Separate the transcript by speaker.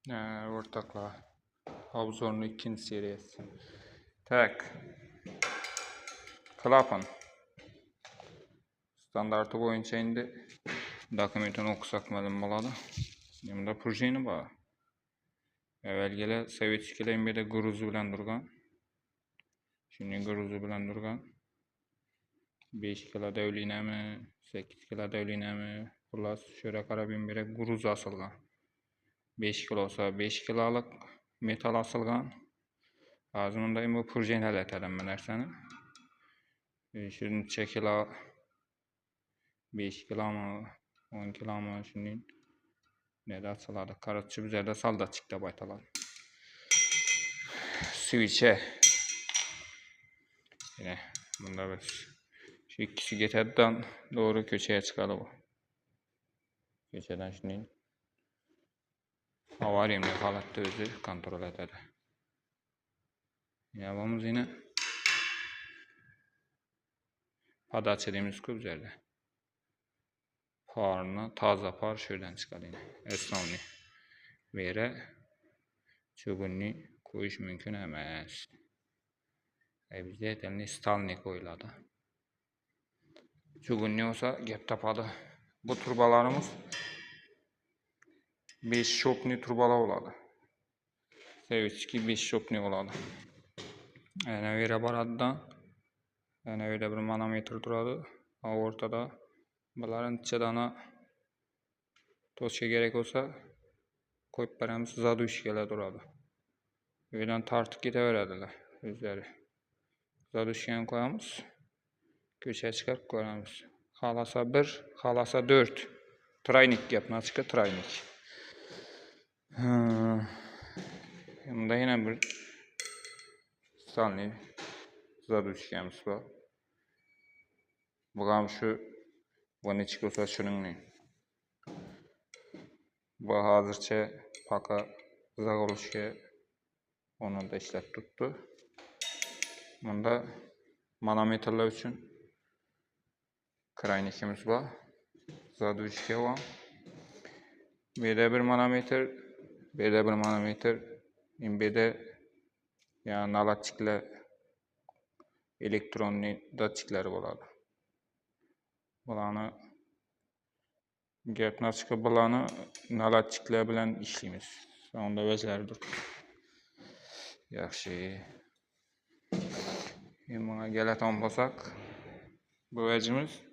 Speaker 1: Ortaklar. Obzorun ikinci seriyesi. Tak. Klapan. Standartı boyunca indi dokumentini okusak məlum boladı. Bunda prujini var. Evvelgele Sovetskiler bir guruzu bilen durgan. Şimdi guruzu bilen durgan. 5 kilo devline mi, 8 kilo devline mi? Plus şöyle karabin bir guruz asılgan. 5 kilo olsa 5 kiloluk metal asılgan. Ağzımda bu prujini hələtelim ben erseni. Şimdi çekila 5 kilo mu, 10 kilo mu şimdi ne de açıladı. Karatçı bize de salda çıktı baytalar. Switch'e. Yine bunda biz. Şu ikisi getirden doğru köşeye çıkalı bu. Köşeden şimdi avariyemli halatta özü kontrol eder. Yapımız yine pada açıdığımız ku üzerinde. Parını taze par şuradan çıkar yine. Esnavni. Vere çubuğunu koyuş mümkün emez. Bizde yeterli stalni koyuladı. Çubuğunu olsa gep tapadı. Bu turbalarımız 5 şokni turbalar oladı. Sevitski 5 şokni oladı. Yani vere baradıdan yani öyle bir manometr duradı. Ortada bunların içedana toşka gerek olsa koyup veremiz zaduşkeler duradı. Öyle tartıp gideverediler özleri. Zaduşken koyamız. Köşeye çıkarıp koyamız. Halasa 1, halasa 4. Traynik yapına çıkıyor traynik. Bunda yine bir Stanley zaduşkenimiz var. Bakalım şu bunu çıkıyorsa şunun ne? Bu hazırca paka zagoluşke onu da işlet tuttu. Bunda manometrler için kraynikimiz var. Zaduşke var. Bir de bir manometr, bir de yani nalatçikler elektronlu datçikleri boladı. Bulanı gepna çıkıp bulanı nalatçikler bilen işleyimiz. Onda bezlerdir. Yaxşı. Buna geletan basak bu vecimiz